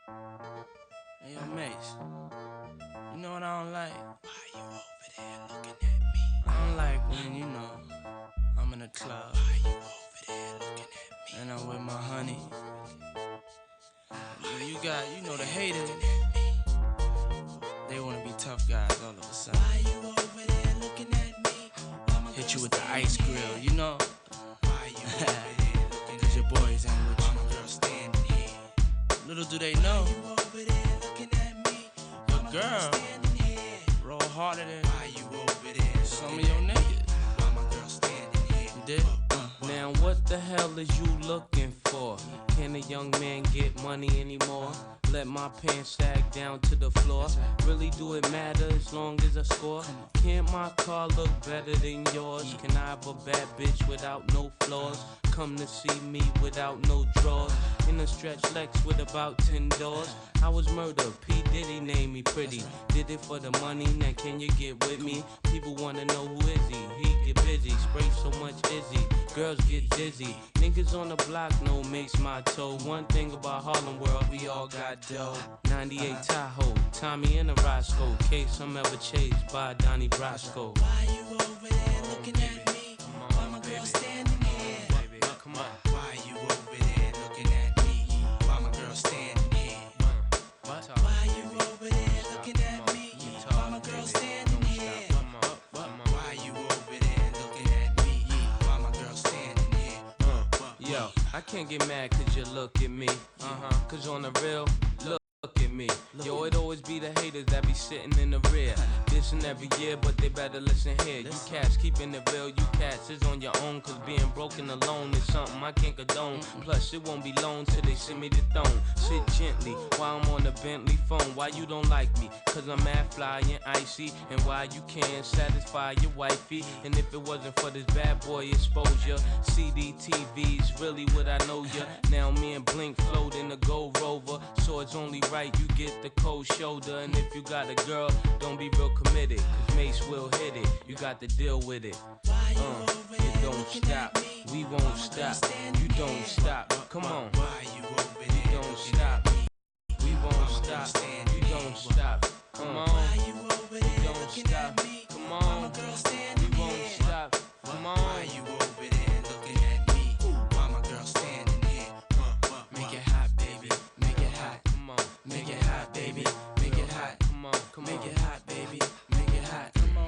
Hey, yo, Mace, you know what I don't like? Why you over there looking at me? I don't like when, I'm in a club. Why you over there looking at me? And I'm with my honey. You got, the haters. They wanna be tough guys all of a sudden. Why you over there looking at me? Hit you with the ice grill, you know? Why you over there looking at me? Cause your boys ain't with you. My girl standing here. Little do they know. You over there looking at me? Your girl roll harder than why you over there some of your niggas. My girl standing here. You did? Now what the hell is you looking for? Can a young man get money anymore? Let my pants sag down to the floor. Really do it matter as long as I score? Can't my car look better than yours? Can I have a bad bitch without no flaws? Come to see me without no drawers. In a stretch Lex with about 10 doors. I was murdered, P. Diddy named me pretty. Did it for the money, now can you get with me? People wanna know who is he? He get busy, spray so much Izzy. Girls get dizzy. Niggas on the block know Mace my toe. One thing about Harlem World, we all got dough. 98 Tahoe, Tommy and a Roscoe. Case I'm ever chased by Donnie Brasco. Why you over there looking at me? Why my girl standing here? Come on. Why you over there looking at me? Why my girl standing here? Why you over there looking at me? Why my girl standing here? Why you over there looking at me? Why my girl standing here? Yo, I can't get mad cause you look at me. Cause on the real, look at me. Yo, it always be the haters that be sitting in the rear. Dissing every year, but they better listen here. You cats keeping it real, you cats is on your own. Cause being broken alone is something I can't condone. Plus, it won't be long till they send me the throne. Sit gently while I'm on the Bentley phone. Why you don't like me? Cause I'm mad fly and icy. And why you can't satisfy your wifey? And if it wasn't for this bad boy exposure, CDTV's really what I know ya. Now me and Blink float in the Gold Rover. So it's only right you get the cold shoulder. And if you got a girl, don't be real committed. Cause Mace will hit it, you got to deal with it. It don't stop, we won't stop. You don't stop, come on. You don't stop, we won't stop. You don't stop, come on. You don't stop, come on. We won't stop, come on. Why you over there looking at me? Why my girl standing here? Make it hot, baby. Make it hot. Come on, Make it hot, baby. Make it hot. come on, come on. Make it hot, baby. Make it hot. Come on.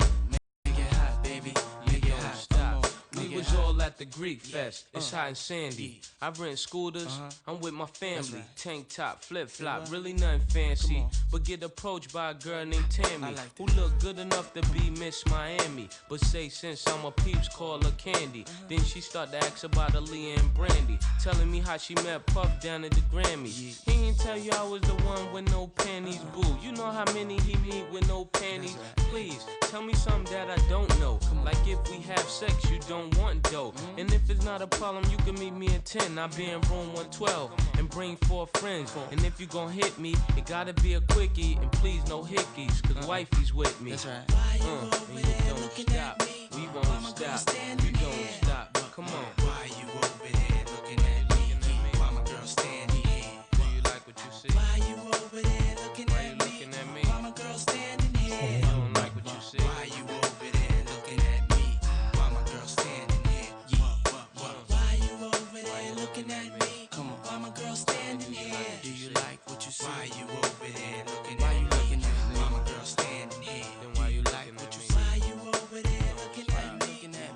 Make it hot, baby. Make it Don't hot. stop. Make We it was hot. all at the Greek Fest. It's hot and sandy. I rent scooters. I'm with my family. Tank top, flip flop. Really nothing fancy. But get approached by a girl named Tammy, who look good enough to be Miss Miami. But say since I'm a peeps, call her Candy. Then she start to ask about Aaliyah and Brandy, telling me how she met Puff down at the Grammys. He ain't tell you I was the one with no panties, boo. You know how many he meet with no panties? Please tell me something that I don't know. Like if we have sex, you don't want dough. And if it's not a problem, you can meet me at 10. I'll be in room 112 and bring 4 friends. And if you gon' hit me, it gotta be a quickie. And please no hickeys, cause wifey's with me. That's right. And you don't stop, we won't stop. You don't stop, come on. Why you over there looking at me? Why my girl standing here? Do you like what you see? Why you over there looking Why you at me? looking at me? Why my girl standing here? You don't like what you see? Why you over there looking at me? Why my girl standing here? Why you over there looking at me? Come on. Why my girl standing here? Do you like what you see? Why you over there looking at me? Why my girl standing here? Then why you Like looking what at you me? see? Why you over there looking at me?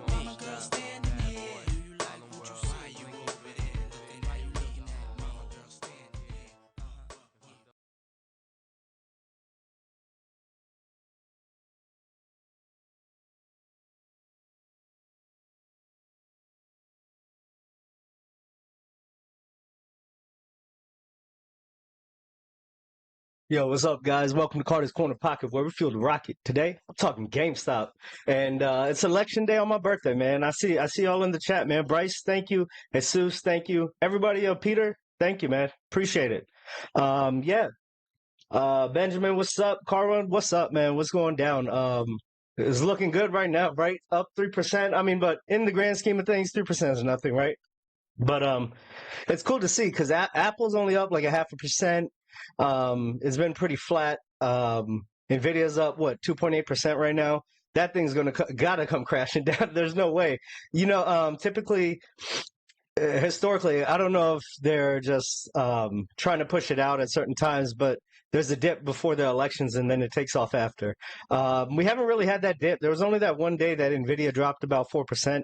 Why my girl standing here? Do you like what you see? Why you over there looking at me? Why my girl standing here? Yo, what's up, guys? Welcome to Carter's Corner Pocket, where we feel the rocket. Today, I'm talking GameStop, and it's election day on my birthday, man. I see y'all in the chat, man. Bryce, thank you. Jesus, thank you. Everybody, Peter, thank you, man. Appreciate it. Yeah. Benjamin, what's up? Carwin, what's up, man? What's going down? It's looking good right now, right? Up 3%. I mean, but in the grand scheme of things, 3% is nothing, right? But it's cool to see because Apple's only up like a 0.5%. It's been pretty flat. Nvidia's up, what, 2.8% right now? That thing's gotta come crashing down. There's no way. Typically, historically, I don't know if they're just trying to push it out at certain times, but there's a dip before the elections and then it takes off after. We haven't really had that dip. There was only that one day that Nvidia dropped about 4%,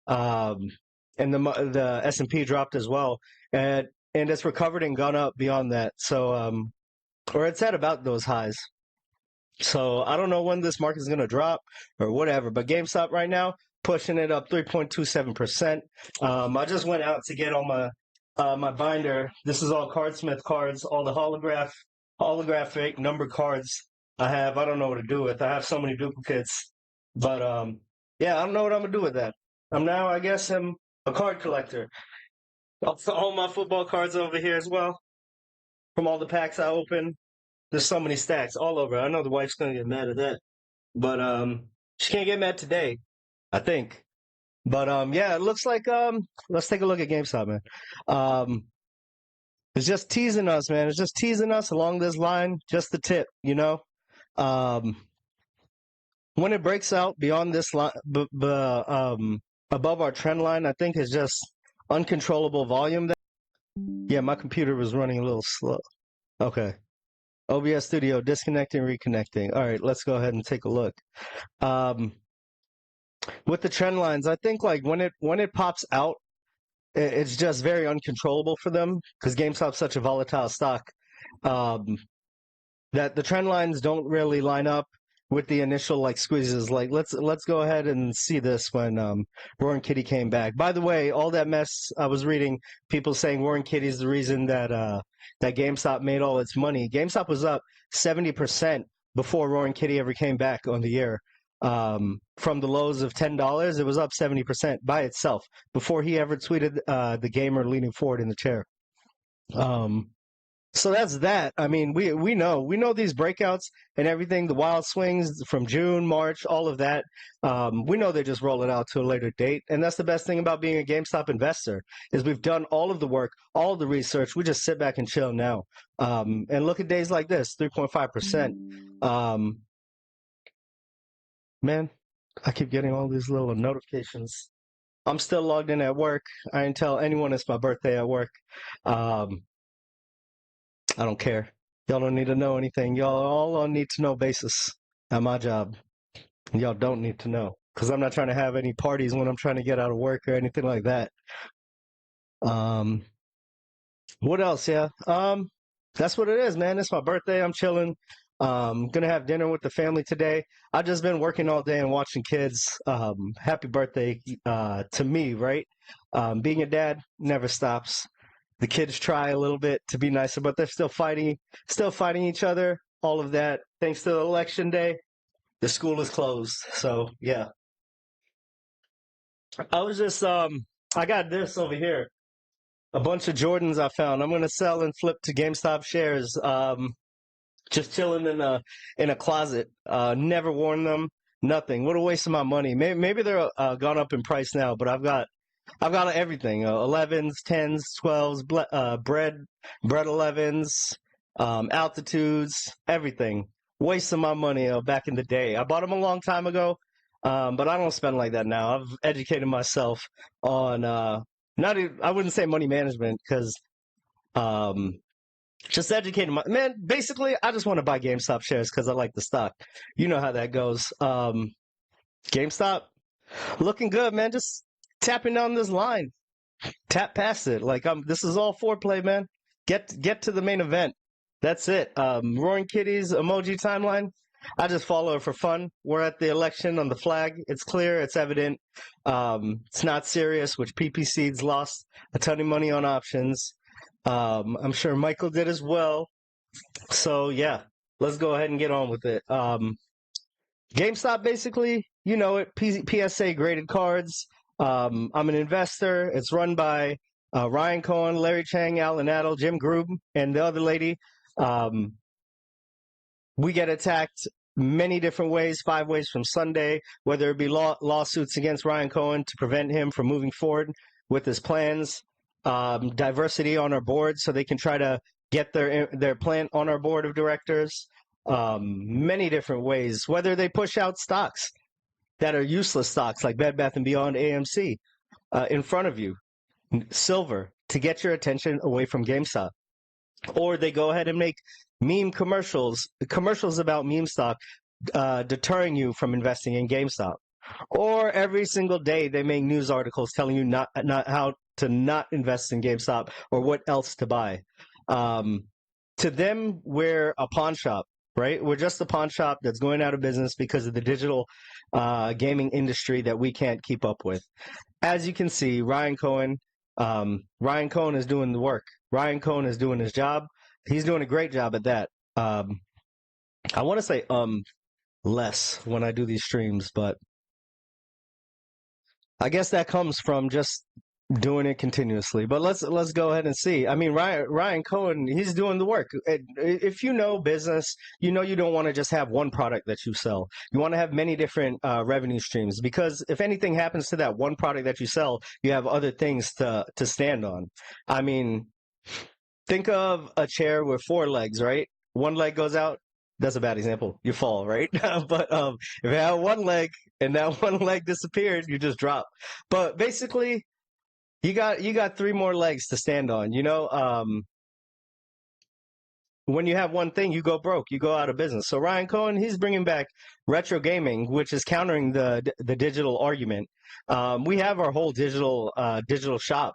and the S&P dropped as well, and it's recovered and gone up beyond that. So, or it's at about those highs. So I don't know when this market is going to drop or whatever, but GameStop right now pushing it up 3.27%. I just went out to get all my binder. This is all Cardsmith cards, all the holographic number cards I have. I don't know what to do with. I have so many duplicates, but yeah, I don't know what I'm gonna do with that. I guess I'm a card collector. All my football cards over here as well, from all the packs I open. There's so many stacks all over. I know the wife's gonna get mad at that, but she can't get mad today, I think. But yeah, it looks like let's take a look at GameStop, man. It's just teasing us, man. It's just teasing us along this line, just the tip, when it breaks out beyond this line, above our trend line, I think it's just uncontrollable volume. Yeah, my computer was running a little slow. Okay. OBS Studio, disconnecting, reconnecting. All right, let's go ahead and take a look. With the trend lines, I think like when it pops out, it's just very uncontrollable for them because GameStop's such a volatile stock, that the trend lines don't really line up with the initial like squeezes. Like let's go ahead and see this when Roaring Kitty came back. By the way, all that mess I was reading, people saying Roaring Kitty is the reason that GameStop made all its money. GameStop was up 70% before Roaring Kitty ever came back on the air. From the lows of $10, it was up 70% by itself before he ever tweeted the gamer leaning forward in the chair. So that's that. I mean, we know these breakouts and everything, the wild swings from June, March, all of that. We know they just roll it out to a later date, and that's the best thing about being a GameStop investor is we've done all of the work, all of the research. We just sit back and chill now, and look at days like this, 3.5%. Man, I keep getting all these little notifications. I'm still logged in at work. I didn't tell anyone it's my birthday at work. I don't care. Y'all don't need to know anything. Y'all all on need to know basis at my job. Y'all don't need to know because I'm not trying to have any parties when I'm trying to get out of work or anything like that. What else? Yeah. That's what it is, man. It's my birthday. I'm chilling. Gonna have dinner with the family today. I've just been working all day and watching kids. Happy birthday to me, right? Being a dad never stops. The kids try a little bit to be nicer, but they're still fighting each other. All of that. Thanks to the election day, the school is closed. So yeah. I was just I got this over here. A bunch of Jordans I found. I'm gonna sell and flip to GameStop shares. Just chilling in a closet. Never worn them. Nothing. What a waste of my money. Maybe they're gone up in price now, but I've got everything. 11s, 10s, 12s, bread 11s, altitudes, everything. Waste of my money back in the day. I bought them a long time ago, but I don't spend like that now. I've educated myself on not even, I wouldn't say money management because just educating man. Basically, I just want to buy GameStop shares because I like the stock. You know how that goes. GameStop looking good, man. Just tapping down this line, tap past it. Like this is all foreplay, man. Get to the main event. That's it. Roaring Kitty's emoji timeline. I just follow it for fun. We're at the election on the flag. It's clear. It's evident. It's not serious. Which PP Seeds lost a ton of money on options. I'm sure Michael did as well. So yeah, let's go ahead and get on with it. GameStop, basically, you know it. PSA graded cards. I'm an investor. It's run by Ryan Cohen, Larry Chang, Alan Adel, Jim Grube, and the other lady. We get attacked many different ways, 5 ways from Sunday, whether it be lawsuits against Ryan Cohen to prevent him from moving forward with his plans, diversity on our board so they can try to get their plan on our board of directors. Many different ways, whether they push out stocks that are useless stocks like Bed Bath & Beyond, AMC, in front of you, silver, to get your attention away from GameStop. Or they go ahead and make meme commercials about meme stock, deterring you from investing in GameStop. Or every single day they make news articles telling you not how to not invest in GameStop or what else to buy. To them, we're a pawn shop, right? We're just a pawn shop that's going out of business because of the digital gaming industry that we can't keep up with. As you can see, Ryan Cohen is doing the work. Ryan Cohen is doing his job. He's doing a great job at that. I want to say less when I do these streams, but I guess that comes from just doing it continuously. But let's go ahead and see. I mean, Ryan Cohen, he's doing the work. If you know business, you know you don't want to just have one product that you sell. You want to have many different revenue streams, because if anything happens to that one product that you sell, you have other things to stand on. I mean, think of a chair with 4 legs, right? One leg goes out. That's a bad example. You fall, right? But if you have one leg and that one leg disappeared, you just drop. But basically, you got 3 more legs to stand on. You know, when you have one thing, you go broke, you go out of business. So Ryan Cohen, he's bringing back retro gaming, which is countering the digital argument. We have our whole digital shop,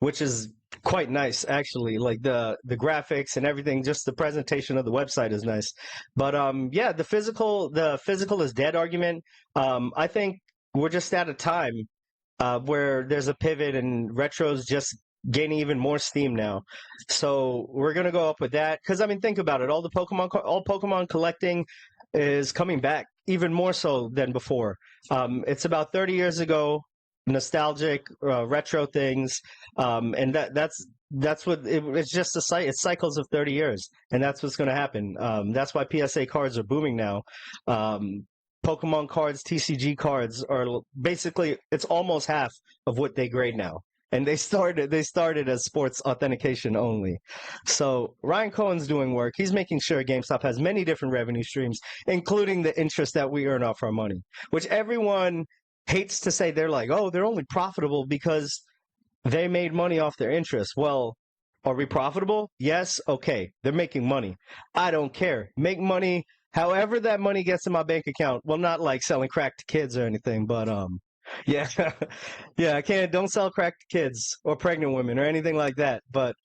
which is quite nice, actually. Like the graphics and everything, just the presentation of the website is nice. But yeah, the physical is dead argument. I think we're just at a time where there's a pivot and retro's just gaining even more steam now. So we're gonna go up with that, because I mean, think about it. All Pokemon collecting is coming back even more so than before. It's about 30 years ago. Nostalgic retro things, and that's what it's just it's cycles of 30 years, and that's what's going to happen. That's why PSA cards are booming now. Pokemon cards, TCG cards are basically, it's almost half of what they grade now, and they started as sports authentication only. So Ryan Cohen's doing work. He's making sure GameStop has many different revenue streams, including the interest that we earn off our money, which everyone hates to say. They're like, oh, they're only profitable because they made money off their interest. Well, are we profitable? Yes. Okay. They're making money. I don't care. Make money however that money gets in my bank account. Well, not like selling crack to kids or anything, but yeah. Yeah, don't sell crack to kids or pregnant women or anything like that. But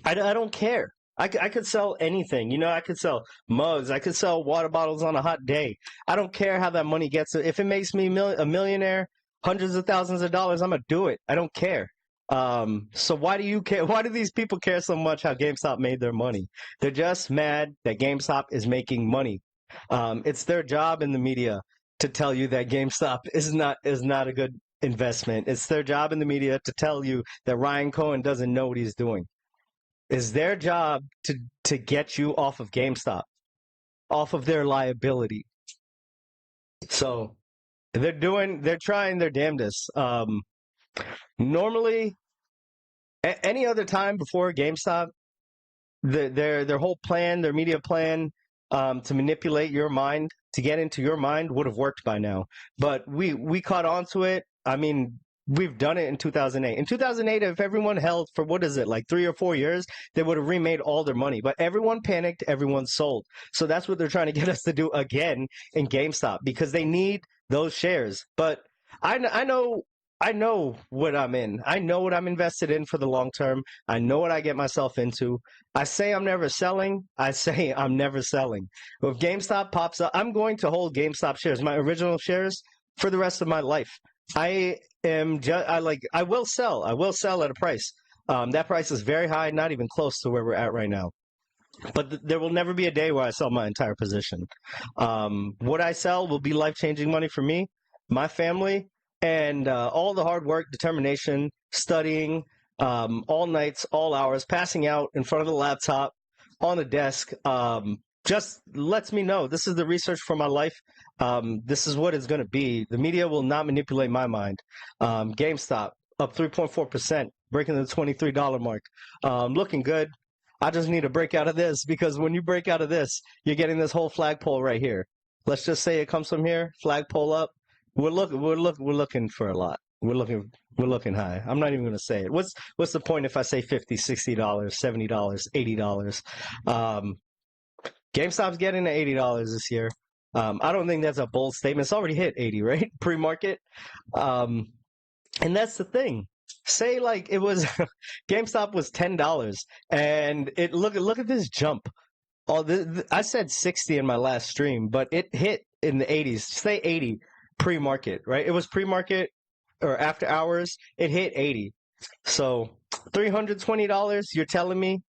I don't care. I could sell anything. You know, I could sell mugs. I could sell water bottles on a hot day. I don't care how that money gets. If it makes me a millionaire, hundreds of thousands of dollars, I'm going to do it. I don't care. So why do you care? Why do these people care so much how GameStop made their money? They're just mad that GameStop is making money. It's their job in the media to tell you that GameStop is not a good investment. It's their job in the media to tell you that Ryan Cohen doesn't know what he's doing. It's their job to get you off of GameStop, off of their liability. So they're trying their damnedest. Normally, any other time before GameStop, their whole plan, their media plan, to manipulate your mind, to get into your mind, would have worked by now. But we caught on to it. I mean, we've done it in 2008. In 2008, if everyone held for, what is it, like 3 or 4 years, they would have remade all their money. But everyone panicked, everyone sold. So that's what they're trying to get us to do again in GameStop, because they need those shares. But I know what I'm in. I know what I'm invested in for the long term. I know what I get myself into. I say I'm never selling. I say I'm never selling. If GameStop pops up, I'm going to hold GameStop shares, my original shares, for the rest of my life. I will sell. I will sell at a price. That price is very high, not even close to where we're at right now. But there will never be a day where I sell my entire position. What I sell will be life-changing money for me, my family, and all the hard work, determination, studying, all nights, all hours, passing out in front of the laptop, on the desk, just lets me know this is the research for my life. This is what it's going to be. The media will not manipulate my mind. GameStop up 3.4%, breaking the $23 mark. Looking good. I just need to break out of this, because when you break out of this, you're getting this whole flagpole right here. Let's just say it comes from here, flagpole up. We're looking for a lot. We're looking high. I'm not even going to say it. What's the point if I say $50, $60, $70, $80? GameStop's getting to $80 this year. I don't think that's a bold statement. It's already hit 80, right? Pre-market. And that's the thing. Say like it was GameStop was $10 and it look at this jump. I said 60 in my last stream, but it hit in the 80s. Say 80 pre-market, right? It was pre-market or after hours. It hit 80. So $320. You're telling me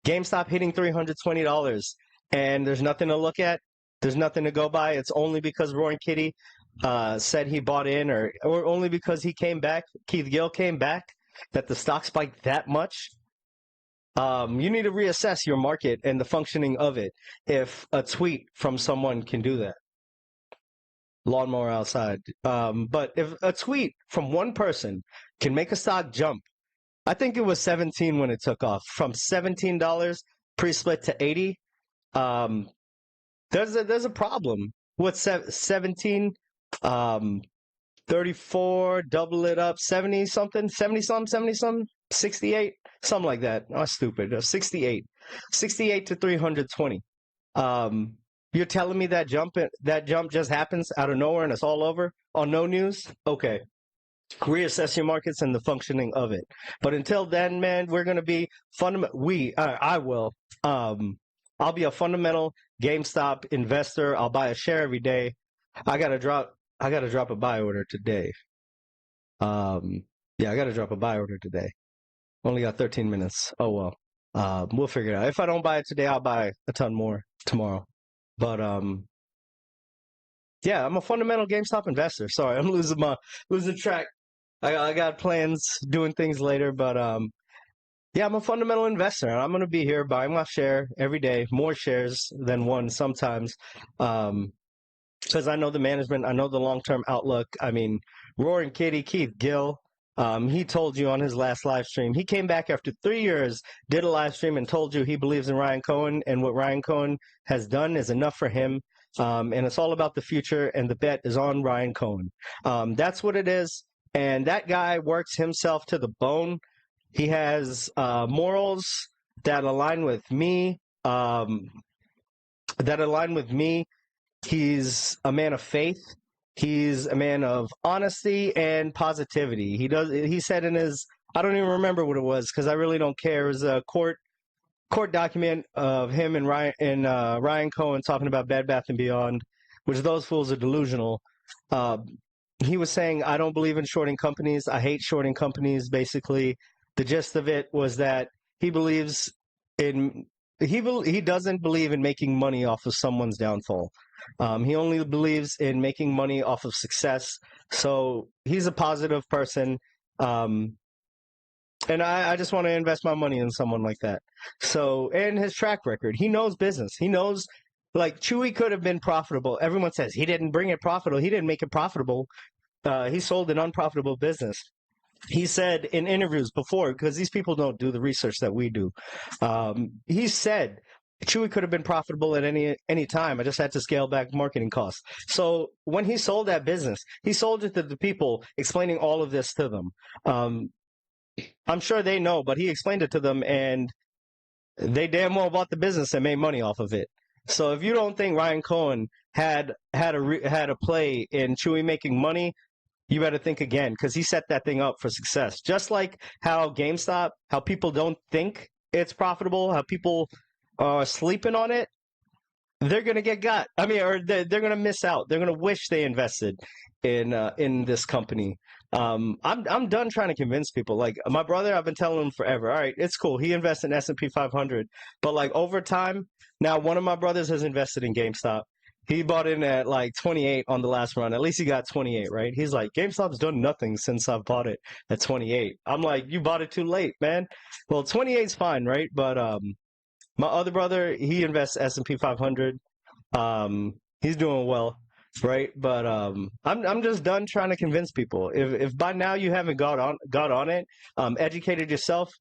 GameStop hitting $320 and there's nothing to look at? There's nothing to go by? It's only because Roaring Kitty said he bought in, or only because he came back, Keith Gill came back, that the stock spiked that much? You need to reassess your market and the functioning of it if a tweet from someone can do that. Lawnmower outside. But if a tweet from one person can make a stock jump, I think it was 17 when it took off, from $17 pre-split to 80. There's a problem with 17, 34, double it up, 70 something, 70 something, 68, something like that. Oh, stupid. 68 to 320. You're telling me that jump just happens out of nowhere and it's all over on no news? Okay. Reassess your markets and the functioning of it. But until then, man, we're going to be I will. I'll be a fundamental GameStop investor. I'll buy a share every day. I gotta drop a buy order today. I gotta drop a buy order today. Only got 13 minutes. Oh well. We'll figure it out. If I don't buy it today, I'll buy a ton more tomorrow. But I'm a fundamental GameStop investor. Sorry, I'm losing track. I got plans doing things later, but I'm a fundamental investor, and I'm going to be here buying my share every day, more shares than one sometimes, because I know the management, I know the long-term outlook. I mean, Roaring Kitty, Keith Gill, he told you on his last live stream, he came back after 3 years, did a live stream, and told you he believes in Ryan Cohen, and what Ryan Cohen has done is enough for him, and it's all about the future, and the bet is on Ryan Cohen. That's what it is, and that guy works himself to the bone. He has morals that align with me. He's a man of faith. He's a man of honesty and positivity. He said in his, I don't even remember what it was because I really don't care. It was a court document of him and Ryan Cohen talking about Bed Bath & Beyond, which those fools are delusional. He was saying, I don't believe in shorting companies. I hate shorting companies, basically. The gist of it was that he doesn't believe in making money off of someone's downfall. He only believes in making money off of success. So he's a positive person. And I just want to invest my money in someone like that. So, and his track record, he knows business. He knows, like, Chewy could have been profitable. Everyone says he didn't bring it profitable. He didn't make it profitable. He sold an unprofitable business. He said in interviews before, because these people don't do the research that we do, he said Chewy could have been profitable at any time. I just had to scale back marketing costs. So when he sold that business, he sold it to the people, explaining all of this to them. I'm sure they know, but he explained it to them, and they damn well bought the business and made money off of it. So if you don't think Ryan Cohen had a play in Chewy making money, you better think again, because he set that thing up for success. Just like how GameStop, how people don't think it's profitable, how people are sleeping on it, they're going to get got. I mean, or they're going to miss out. They're going to wish they invested in this company. I'm done trying to convince people. Like my brother, I've been telling him forever. All right, it's cool. He invests in S&P 500, but like over time, now one of my brothers has invested in GameStop. He bought in at like 28 on the last run. At least he got 28, right? He's like, GameStop's done nothing since I've bought it at 28. I'm like, you bought it too late, man. Well, 28's fine, right? But my other brother, he invests S&P 500. He's doing well, right? But I'm just done trying to convince people. If by now you haven't got on it, educated yourself,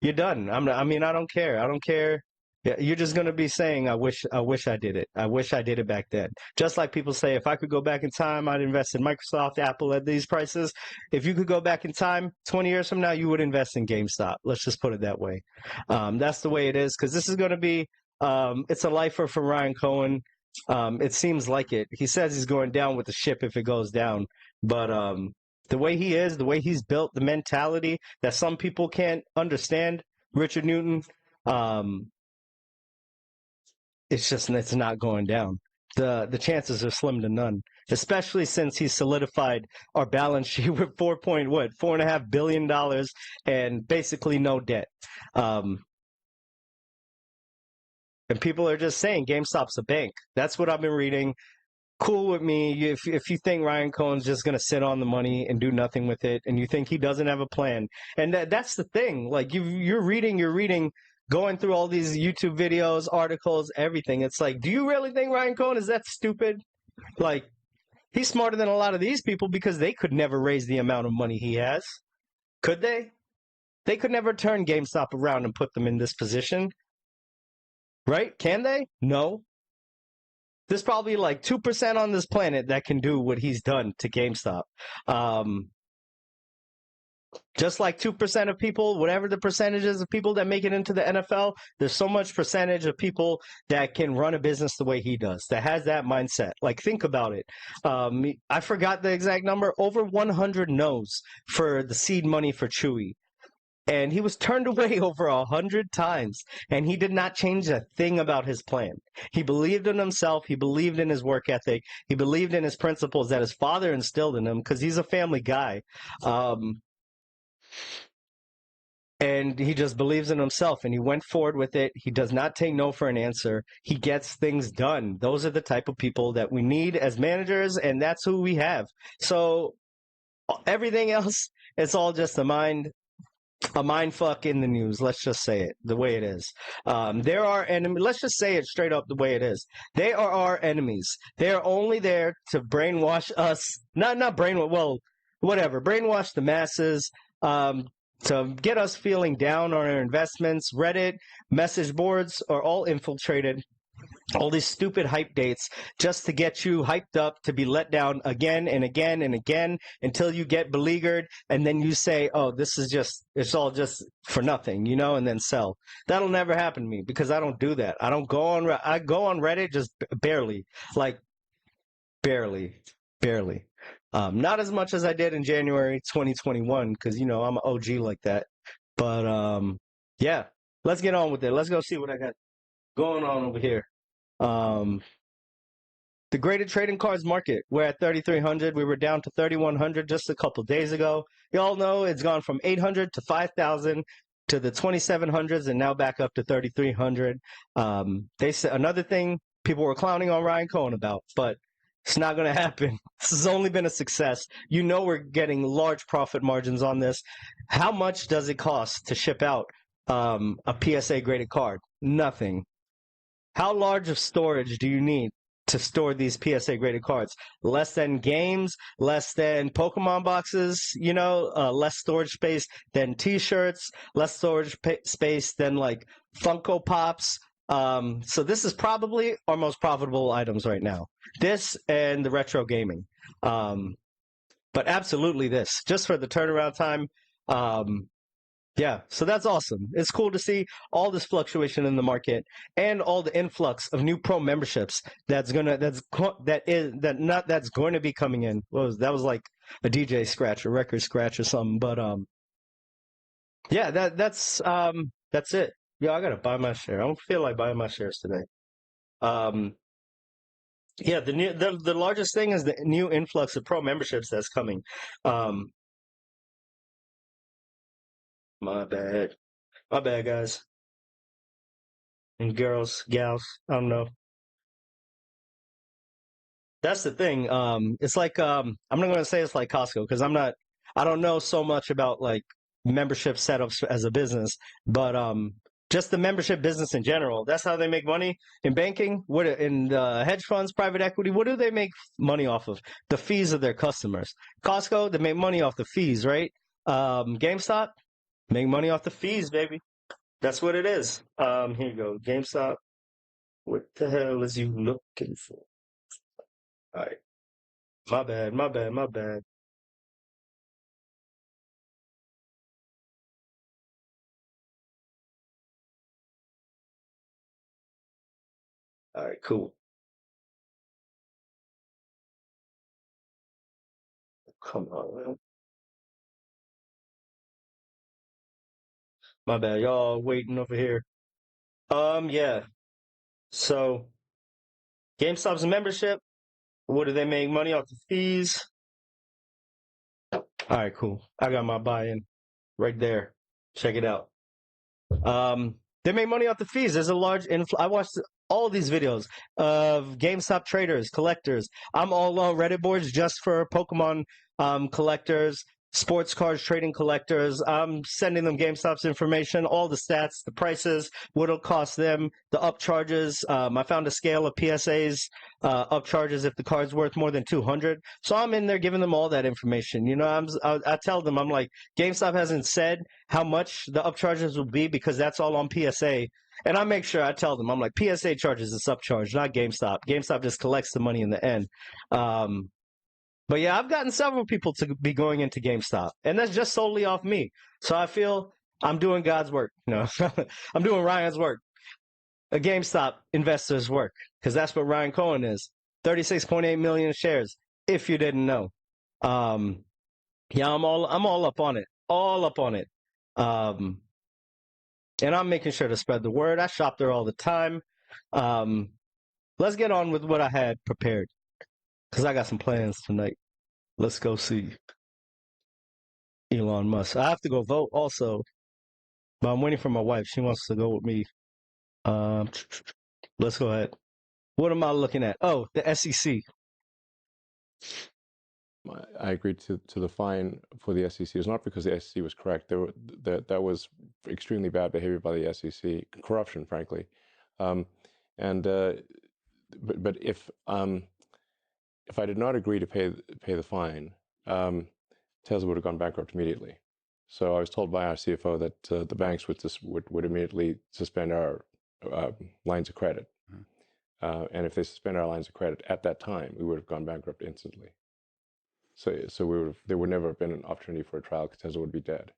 You're done. I mean, I don't care. I don't care. Yeah, you're just gonna be saying, I wish I did it. I wish I did it back then." Just like people say, if I could go back in time, I'd invest in Microsoft, Apple at these prices. If you could go back in time, 20 years from now, you would invest in GameStop. Let's just put it that way. That's the way it is, because this is gonna be, it's a lifer for Ryan Cohen. It seems like it. He says he's going down with the ship if it goes down, but the way he is, the way he's built, the mentality that some people can't understand, Richard Newton. Um, it's not going down. The chances are slim to none, especially since he's solidified our balance sheet with $4.5 billion and basically no debt. Um, and people are just saying GameStop's a bank. That's what I've been reading. Cool with me. If you think Ryan Cohen's just gonna sit on the money and do nothing with it, and you think he doesn't have a plan, and that's the thing. Like you're reading, going through all these YouTube videos, articles, everything. It's like, do you really think Ryan Cohen is that stupid? Like, he's smarter than a lot of these people because they could never raise the amount of money he has. Could they? They could never turn GameStop around and put them in this position, right? Can they? No. There's probably like 2% on this planet that can do what he's done to GameStop. Just like 2% of people, whatever the percentages of people that make it into the NFL, there's so much percentage of people that can run a business the way he does, that has that mindset. Like, think about it. I forgot the exact number. Over 100 no's for the seed money for Chewy. And he was turned away over 100 times, and he did not change a thing about his plan. He believed in himself. He believed in his work ethic. He believed in his principles that his father instilled in him because he's a family guy. And he just believes in himself, and he went forward with it. He does not take no for an answer. He gets things done. Those are the type of people that we need as managers, and that's who we have. So everything else, it's all just a mind fuck in the news. Let's just say it the way it is. There are enemies. Let's just say it straight up the way it is. They are our enemies. They are only there to brainwash us. Not brainwash. Well, whatever. Brainwash the masses. To get us feeling down on our investments. Reddit, message boards are all infiltrated. All these stupid hype dates just to get you hyped up to be let down again and again and again until you get beleaguered, and then you say, oh, it's all just for nothing, and then sell. That'll never happen to me because I don't do that. I go on Reddit just barely, like barely. Not as much as I did in January 2021 because, I'm an OG like that. But yeah, let's get on with it. Let's go see what I got going on over here. The graded trading cards market, we're at 3,300. We were down to 3,100 just a couple days ago. You all know it's gone from 800 to 5,000 to the 2,700s and now back up to 3,300. They said another thing people were clowning on Ryan Cohen about, but it's not going to happen. This has only been a success. We're getting large profit margins on this. How much does it cost to ship out a PSA graded card? Nothing. How large of storage do you need to store these PSA graded cards? Less than games, less than Pokemon boxes, less storage space than T-shirts, less storage space than like Funko Pops. So this is probably our most profitable items right now. This and the retro gaming. But absolutely this, just for the turnaround time. Yeah, so that's awesome. It's cool to see all this fluctuation in the market and all the influx of new pro memberships that's going to be coming in. That was like a DJ scratch, a record scratch or something. But yeah, that's it. Yeah, I gotta buy my share. I don't feel like buying my shares today. Yeah, the largest thing is the new influx of pro memberships that's coming. My bad, guys and girls, gals. I don't know. That's the thing. It's like I'm not going to say it's like Costco because I don't know so much about like membership setups as a business, but just the membership business in general. That's how they make money in banking. What in hedge funds, private equity? What do they make money off of? The fees of their customers. Costco, they make money off the fees, right? GameStop, make money off the fees, baby. That's what it is. Here you go. GameStop. What the hell is you looking for? All right. My bad, my bad, my bad. All right, cool. Come on, man. My bad. Y'all waiting over here. Yeah. So GameStop's a membership. What do they make money off the fees? All right, cool. I got my buy-in right there. Check it out. They make money off the fees. There's a large I watched all these videos of GameStop traders, collectors. I'm all on Reddit boards just for Pokemon collectors, sports cards trading collectors. I'm sending them GameStop's information, all the stats, the prices, what it'll cost them, the upcharges. I found a scale of PSAs, upcharges if the card's worth more than 200. So I'm in there giving them all that information. You know, I tell them, I'm like, GameStop hasn't said how much the upcharges will be because that's all on PSA. And I make sure I tell them, I'm like, PSA charges is upcharge, not GameStop. GameStop just collects the money in the end. But yeah, I've gotten several people to be going into GameStop, and that's just solely off me. So I feel I'm doing God's work. You know, I'm doing Ryan's work, a GameStop investor's work, because that's what Ryan Cohen is. 36.8 million shares. If you didn't know, yeah, I'm all up on it, all up on it. And I'm making sure to spread the word. I shop there all the time. Let's get on with what I had prepared, because I got some plans tonight. Let's go see Elon Musk. I have to go vote also, but I'm waiting for my wife. She wants to go with me. Let's go ahead. What am I looking at? Oh, the SEC. I agreed to the fine for the SEC. It's not because the SEC was correct. That was extremely bad behavior by the SEC, corruption, frankly. But if I did not agree to pay the fine, Tesla would have gone bankrupt immediately. So I was told by our CFO that the banks would immediately suspend our lines of credit. And if they suspend our lines of credit at that time, we would have gone bankrupt instantly. So there would never have been an opportunity for a trial because Tesla would be dead.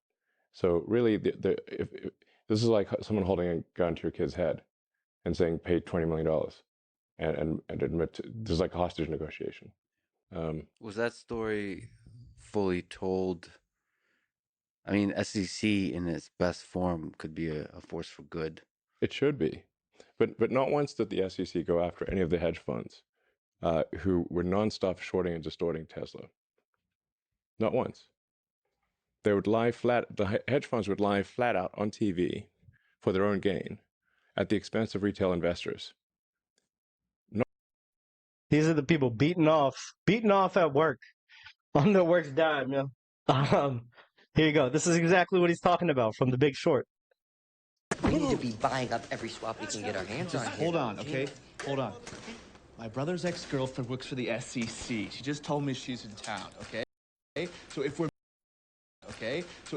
So really, if this is like someone holding a gun to your kid's head and saying, pay $20 million and admit there's like a hostage negotiation. Was that story fully told? I mean, SEC in its best form could be a force for good. It should be. But not once did the SEC go after any of the hedge funds who were nonstop shorting and distorting Tesla. Not once. They would lie flat. The hedge funds would lie flat out on TV for their own gain at the expense of retail investors. These are the people beating off at work on their work's dime. Yeah. Here you go. This is exactly what he's talking about from The Big Short. We need to be buying up every swap we can get our hands on. Hold on, okay? Hold on. My brother's ex-girlfriend works for the SEC. She just told me she's in town, okay? So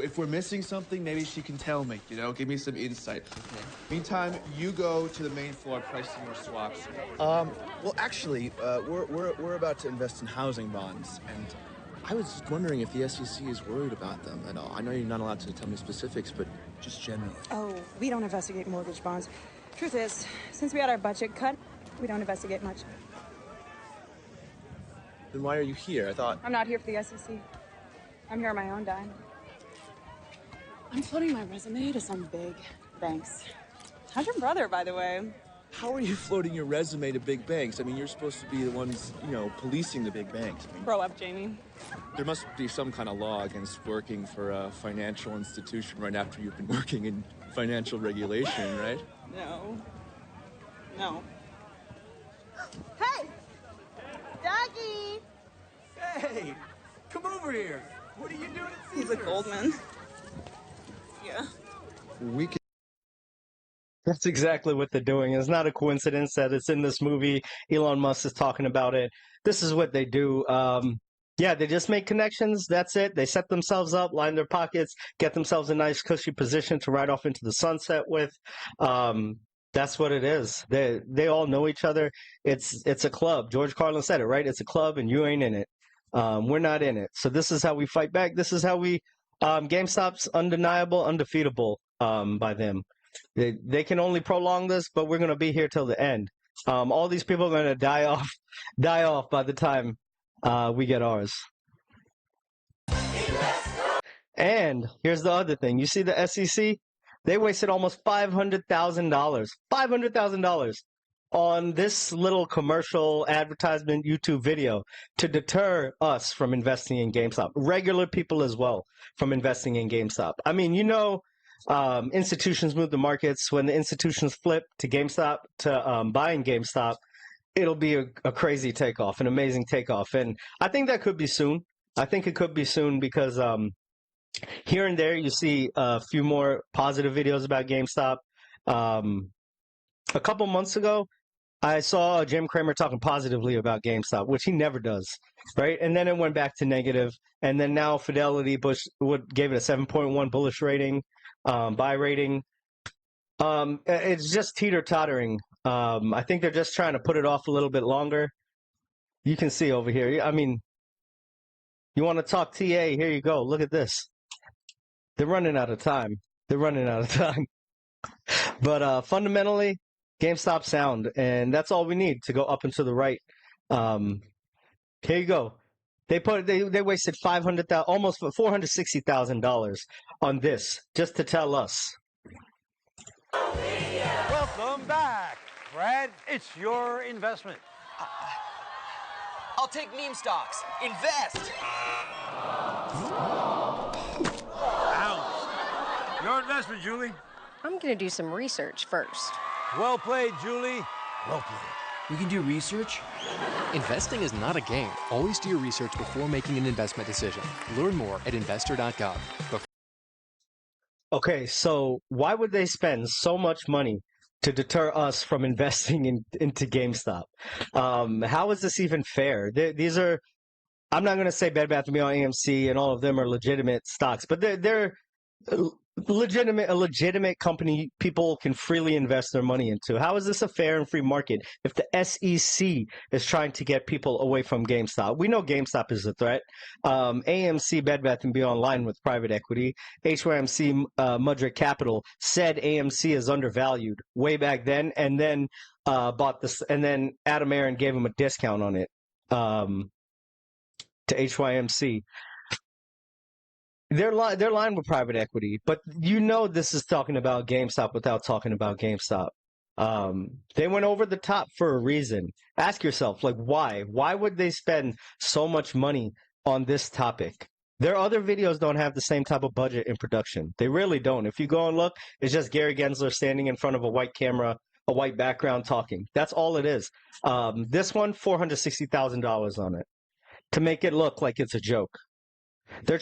if we're missing something, maybe she can tell me, you know, give me some insight. Okay. Meantime, you go to the main floor pricing your swaps. Well, actually, we're about to invest in housing bonds, and I was just wondering if the SEC is worried about them at all. I know you're not allowed to tell me specifics, but just generally. Oh, we don't investigate mortgage bonds. Truth is, since we had our budget cut, we don't investigate much. Then why are you here? I thought... I'm not here for the SEC. I'm here on my own dime. I'm floating my resume to some big banks. How's your brother, by the way? How are you floating your resume to big banks? I mean, you're supposed to be the ones, you know, policing the big banks. I mean, Grow up, Jamie. there must be some kind of law against working for a financial institution right after you've been working in financial regulation, right? No. Hey! Doggy! Hey, come over here. What are you doing at Caesars? He's a Goldman. Yeah. We can... That's exactly what they're doing. It's not a coincidence that it's in this movie. Elon Musk is talking about it. This is what they do. Yeah, they just make connections. That's it. They set themselves up, line their pockets, get themselves a nice cushy position to ride off into the sunset with. Um, that's what it is. They all know each other. It's a club. George Carlin said it, right? It's a club, and you ain't in it. We're not in it. So this is how we fight back. This is how we. GameStop's undeniable, undefeatable by them. They can only prolong this, but we're gonna be here till the end. All these people are gonna die off by the time we get ours. And here's the other thing. You see the SEC? They wasted almost $500,000. $500,000 on this little commercial advertisement YouTube video to deter us from investing in GameStop. Regular people as well from investing in GameStop. I mean, institutions move the markets. When the institutions flip to GameStop, to buying GameStop, it'll be a crazy takeoff, an amazing takeoff. And I think that could be soon. I think it could be soon because here and there you see a few more positive videos about GameStop. A couple months ago, I saw Jim Cramer talking positively about GameStop, which he never does, right? And then it went back to negative. And then now Fidelity gave it a 7.1 bullish rating, buy rating. It's just teeter-tottering. I think they're just trying to put it off a little bit longer. You can see over here. I mean, you want to talk TA? Here you go. Look at this. They're running out of time. They're running out of time. But fundamentally, GameStop sound, and that's all we need to go up and to the right. Here you go. They wasted almost $460,000 on this just to tell us. Welcome back, Brad. It's your investment. I'll take meme stocks. Invest. Ouch. Your investment, Julie. I'm gonna do some research first. Well played, Julie. Well played. We can do research? Investing is not a game. Always do your research before making an investment decision. Learn more at investor.gov. Okay, so why would they spend so much money to deter us from investing into GameStop? How is this even fair? These are, I'm not going to say Bed Bath & Beyond, AMC, and all of them are legitimate stocks, but they're a legitimate company people can freely invest their money into. How is this a fair and free market if the SEC is trying to get people away from GameStop? We know GameStop is a threat. AMC, Bed Bath & Beyond, line with private equity. HYMC, Mudrick Capital said AMC is undervalued way back then, and then bought this, and then Adam Aron gave him a discount on it to HYMC. They're lined with private equity, but this is talking about GameStop without talking about GameStop. They went over the top for a reason. Ask yourself, why? Why would they spend so much money on this topic? Their other videos don't have the same type of budget in production. They really don't. If you go and look, it's just Gary Gensler standing in front of a white camera, a white background talking. That's all it is. This one, $460,000 on it to make it look like it's a joke. They're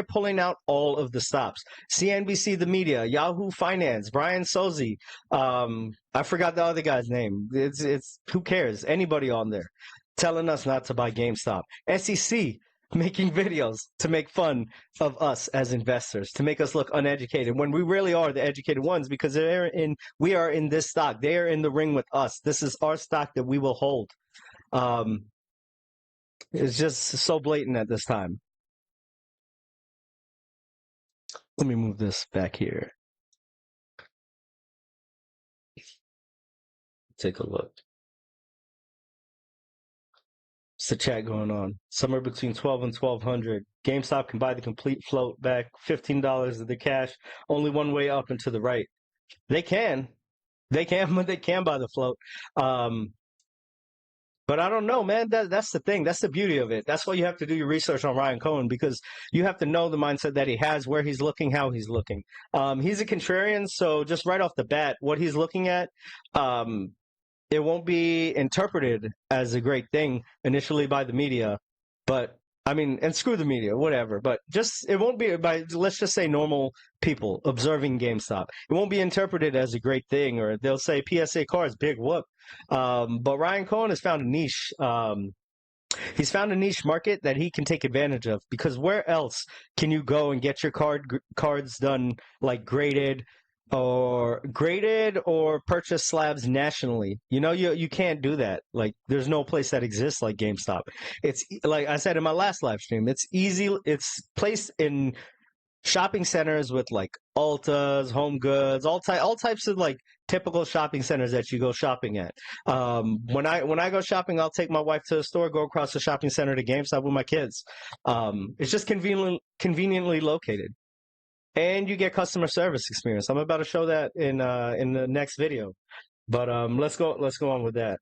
pulling out all of the stops. CNBC, the media, Yahoo Finance, Brian Sozzi. I forgot the other guy's name. It's who cares? Anybody on there telling us not to buy GameStop. SEC making videos to make fun of us as investors, to make us look uneducated when we really are the educated ones because we are in this stock. They are in the ring with us. This is our stock that we will hold. It's just so blatant at this time. Let me move this back here. Take a look. What's the chat going on? Somewhere between 12 and 1,200. GameStop can buy the complete float back, $15 of the cash. Only one way up and to the right. They can, but they can buy the float. But I don't know, man. That's the thing. That's the beauty of it. That's why you have to do your research on Ryan Cohen, because you have to know the mindset that he has, where he's looking, how he's looking. He's a contrarian, so just right off the bat, what he's looking at, it won't be interpreted as a great thing initially by the media. But, I mean, and screw the media, whatever. But it won't be by, let's just say, normal people observing GameStop. It won't be interpreted as a great thing, or they'll say PSA cards, big whoop. But Ryan Cohen has found a niche. He's found a niche market that he can take advantage of, because where else can you go and get your cards done, like graded or purchase slabs nationally? You can't do that. Like, there's no place that exists like GameStop. It's like I said in my last live stream, it's easy. It's placed in shopping centers with like Ultas, Home Goods, all types of like typical shopping centers that you go shopping at. When I go shopping, I'll take my wife to the store, go across the shopping center to GameStop with my kids. It's just conveniently located, and you get customer service experience. I'm about to show that in the next video, but let's go on with that.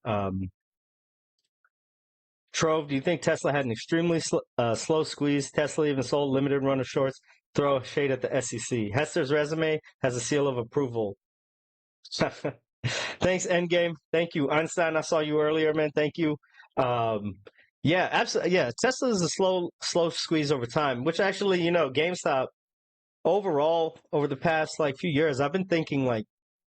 Trove, do you think Tesla had an extremely slow squeeze? Tesla even sold limited run of shorts. Throw a shade at the SEC. Hester's resume has a seal of approval. Thanks, Endgame. Thank you, Einstein. I saw you earlier, man. Thank you. Yeah, absolutely. Yeah, Tesla is a slow squeeze over time. Which actually, GameStop overall over the past like few years, I've been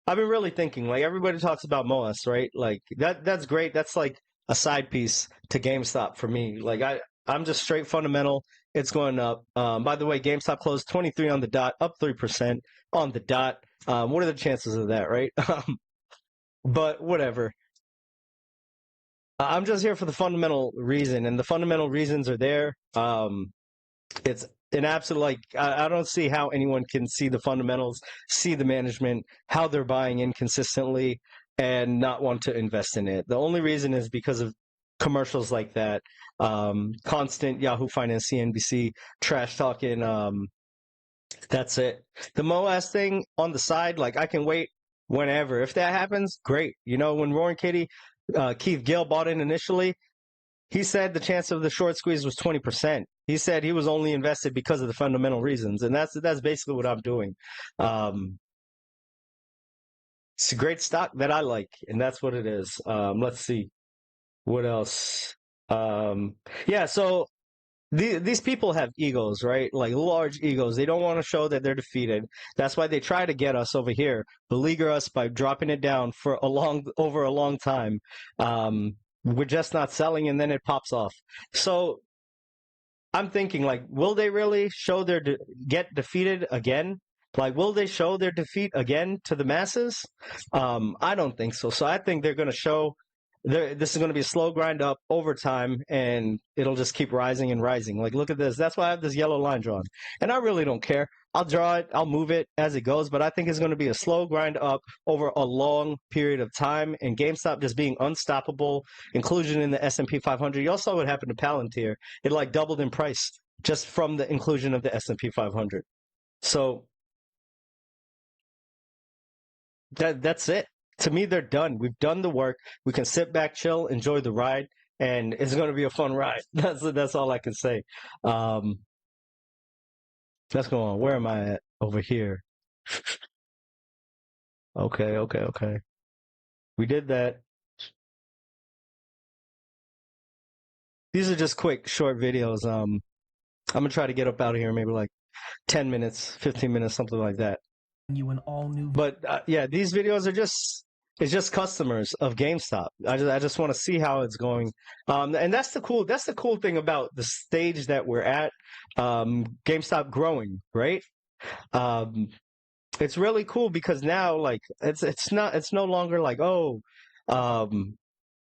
really thinking. Like, everybody talks about MOS, right? Like that's great. That's like a side piece to GameStop for me. Like I'm just straight fundamental. It's going up. By the way, GameStop closed 23 on the dot, up 3% on the dot. What are the chances of that, right? But whatever. I'm just here for the fundamental reason, and the fundamental reasons are there. It's an absolute, like, I don't see how anyone can see the fundamentals, see the management, how they're buying in consistently, and not want to invest in it. The only reason is because of commercials like that, constant Yahoo Finance, CNBC trash talking. That's it. The MOAS thing on the side, like, I can wait whenever. If that happens, great. When Roaring Katie, Keith Gill bought in initially, he said the chance of the short squeeze was 20%. He said he was only invested because of the fundamental reasons, and that's basically what I'm doing. It's a great stock that I like, and that's what it is. Let's see. What else? Yeah, so these people have egos, right? Like, large egos. They don't want to show that they're defeated. That's why they try to get us over here, beleaguer us by dropping it down for over a long time. We're just not selling, and then it pops off. So I'm thinking, like, will they really show get defeated again? Like, will they show their defeat again to the masses? I don't think so. So I think they're going to show this is going to be a slow grind up over time, and it'll just keep rising and rising. Like, look at this. That's why I have this yellow line drawn. And I really don't care. I'll draw it. I'll move it as it goes. But I think it's going to be a slow grind up over a long period of time. And GameStop just being unstoppable, inclusion in the S&P 500. You also saw what happened to Palantir. It like doubled in price just from the inclusion of the S&P 500. So that's it. To me, they're done. We've done the work. We can sit back, chill, enjoy the ride, and it's going to be a fun ride. That's all I can say. Let's go on. Where am I at? Over here. Okay. We did that. These are just quick, short videos. I'm going to try to get up out of here maybe like 10 minutes, 15 minutes, something like that. You an all new. But yeah, these videos are it's just customers of GameStop. I just want to see how it's going. And that's the cool thing about the stage that we're at. GameStop growing, right? It's really cool because now, like, it's no longer like,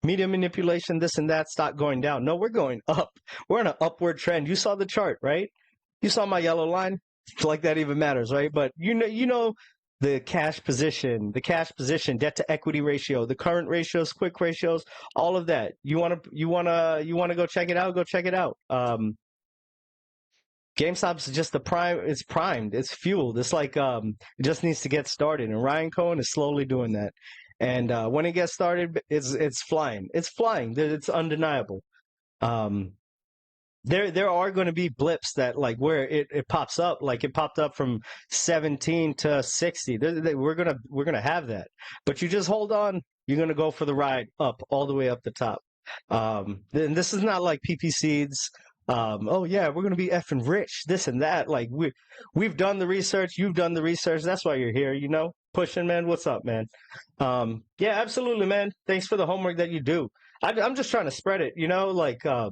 media manipulation, this and that, stock going down. No, we're going up. We're in an upward trend. You saw the chart, right? You saw my yellow line. Like that even matters, right? But you know the cash position, debt to equity ratio, the current ratios, quick ratios, all of that. You wanna go check it out? Go check it out. GameStop's just it's primed, it's fueled. It's like it just needs to get started, and Ryan Cohen is slowly doing that. And when it gets started, it's flying. It's flying. It's undeniable. There are going to be blips that, like, where it pops up, like it popped up from 17 to 60. We're gonna have that, but you just hold on. You're gonna go for the ride up, all the way up the top. And this is not like PP Seeds. Oh yeah, we're gonna be effing rich, this and that. Like, we've done the research. You've done the research. That's why you're here. Pushing, man. What's up, man? Yeah, absolutely, man. Thanks for the homework that you do. I'm just trying to spread it, you know, like I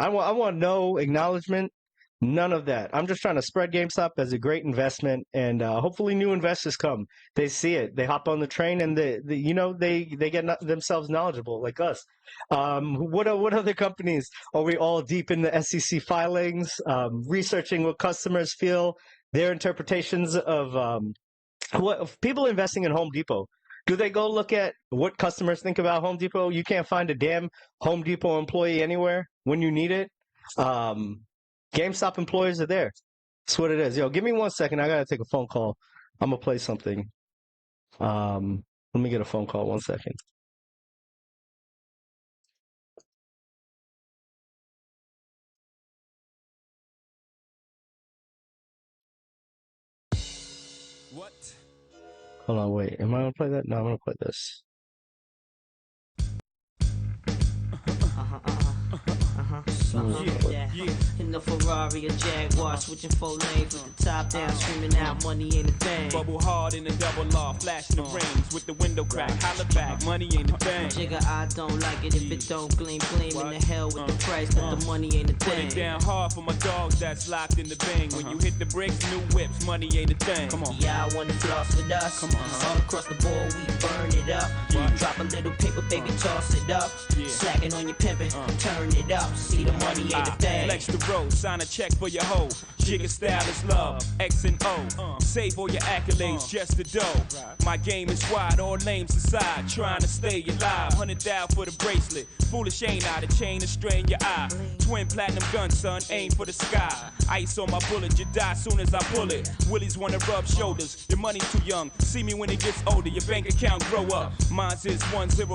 want no acknowledgement, none of that. I'm just trying to spread GameStop as a great investment, and hopefully new investors come. They see it, they hop on the train, and they get themselves knowledgeable like us. What other companies are we all deep in the SEC filings, researching what customers feel, their interpretations of what of people investing in Home Depot? Do they go look at what customers think about Home Depot? You can't find a damn Home Depot employee anywhere when you need it. GameStop employees are there. That's what it is. Yo, give me 1 second. I gotta take a phone call. I'm gonna play something. Let me get a phone call. 1 second. What? Hold on, wait. Am I gonna play that? No, I'm gonna play this. Yeah. In the Ferrari or Jaguar, switching 4 lanes with the top down, screaming out, money ain't a thing. Bubble hard in the double law, flashing the rings with the window crack, holla back, money ain't a thing. Jigga, I don't like it if it don't gleam, gleam in the hell with the price, but the money ain't a thing. Put it down hard for my dogs that's locked in the bang. When you hit the bricks, new whips, money ain't a thing. Come on. Yeah, I wanna floss with us. Come on. All across the board, we burn it up. Drop a little paper, baby, toss it up. Slacking on your pimpin', turn it up. See the money ain't a thing. Flex the road, sign a check for your hoe. Jigga style is love, X and O. Save all your accolades, just the dough. My game is wide, all names aside. Trying to stay alive, 100,000 for the bracelet. Foolish ain't I, the chain to strain your eye. Twin platinum gun, son, aim for the sky. Ice on my bullet, you die soon as I pull it. Willies wanna rub shoulders, your money's too young. See me when it gets older, your bank account grow up. Mine's is 1000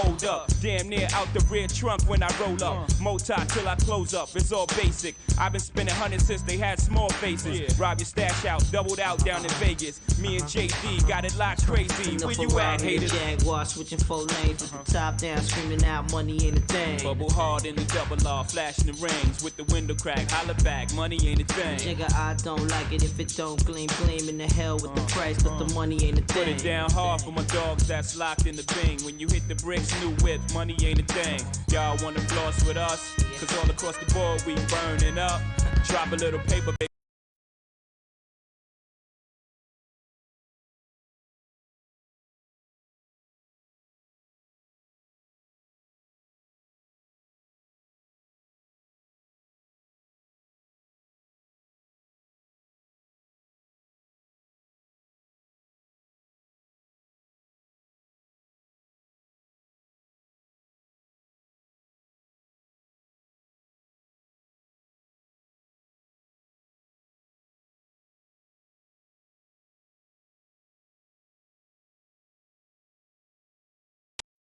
old up. Damn near out the rear trunk when I roll up. Multi till I close up, it's all basic. I've been spending hundreds since they had small faces. Rob your stash out, doubled out down in Vegas. Me and JD got it locked crazy. Where you at, haters? Jaguar, switching 4 lanes with the top down, screaming out, money ain't a thing. Bubble hard in the double law, flashing the rings with the window crack, holla back, money ain't a thing. Jigga, I don't like it if it don't gleam, gleam in the hell with the price, but the money ain't a thing. Put it down hard for my dogs that's locked in the bing. When you hit the bricks, new whip, money ain't a thing. Y'all wanna floss with us? Cause all across the board we burning up. Drop a little paper, baby.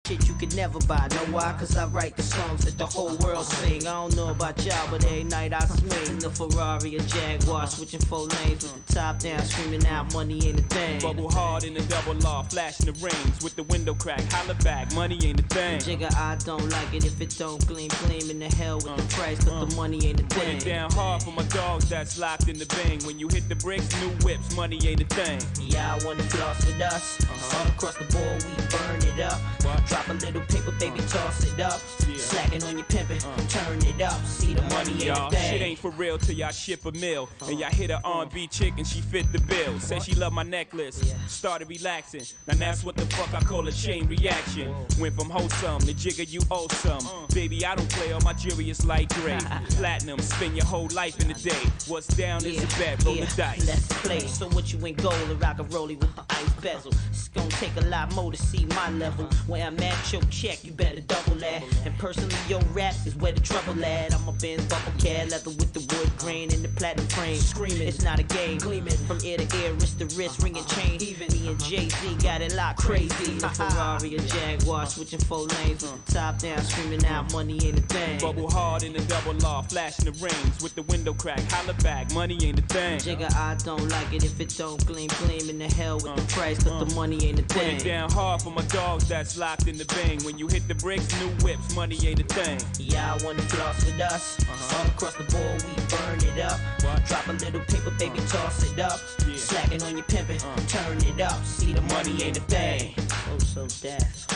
Shit you could never buy, know why? Cause I write the songs that the whole world sing. I don't know about y'all, but every night I swing in the Ferrari or Jaguar, switching 4 lanes with the top down, screaming out, money ain't a thing. Bubble hard in the double law, flashing the rings with the window crack, holla back, money ain't a thing. Jigga, I don't like it if it don't gleam, gleam in the hell with the price, but the money ain't a thing. Put it down hard for my dogs that's locked in the bang. When you hit the bricks, new whips, money ain't a thing. Yeah, I wanna floss with us. All across the board, we burn it up. Drop a little paper, baby, toss it up. Slacking on your pimpin', turn it up. See the money ain't a thing. Shit ain't for real till y'all ship a meal. And y'all hit a R&B chick and she fit the bill. Said she loved my necklace, started relaxing. Now that's what the fuck I call a chain reaction. Went from wholesome to jigger you awesome. Baby, I don't play, all my jewelry is light gray. Platinum, spend your whole life in a day. What's down is a bet, roll the dice. Let's play, so what you ain't gold and rock a rollie with the ice bezel. It's gonna take a lot more to see my level. Where I'm at, your check, you better double that. And personally, your raps is where the trouble at. I'm a Benz bubble cat, leather with the wood grain and the platinum frame. Screaming, it's not a game. Gleaming from ear to ear, wrist to wrist, ringing chain. Even me and Jay-Z got it locked crazy. A Ferrari, a Jaguar, switching 4 lanes with the top down, screaming out, money ain't a thing. Bubble hard in the double law, flashing the rings with the window crack, holla back, money ain't a thing. Jigga, I don't like it if it don't gleam, gleam in the hell with the price, but the money ain't a thing. Put it down hard for my dogs that's locked in the bang. When you hit the bricks, new whips, money ain't a thing. Yeah, I wanna floss with us. All across the board, we burn it up. Drop a little paper, baby, toss it up. Slacking on your pimpin', turn it up. See the money ain't a thing. Oh, so deaf.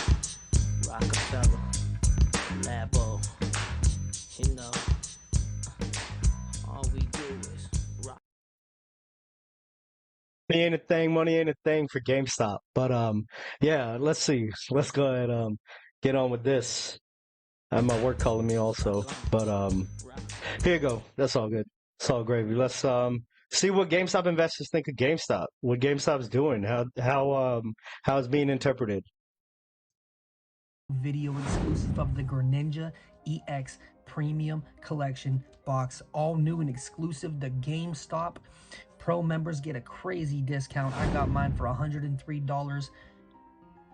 Rockefeller, Labo, you know, all we do is rock. Money ain't a thing for GameStop. But yeah, let's see. Let's go ahead get on with this. I have my work calling me also. But here you go. That's all good. It's all gravy. Let's see what GameStop investors think of GameStop. What GameStop's doing. How it's being interpreted. Video exclusive of the Greninja EX Premium Collection box, all new and exclusive. The GameStop Pro members get a crazy discount. I got mine for $103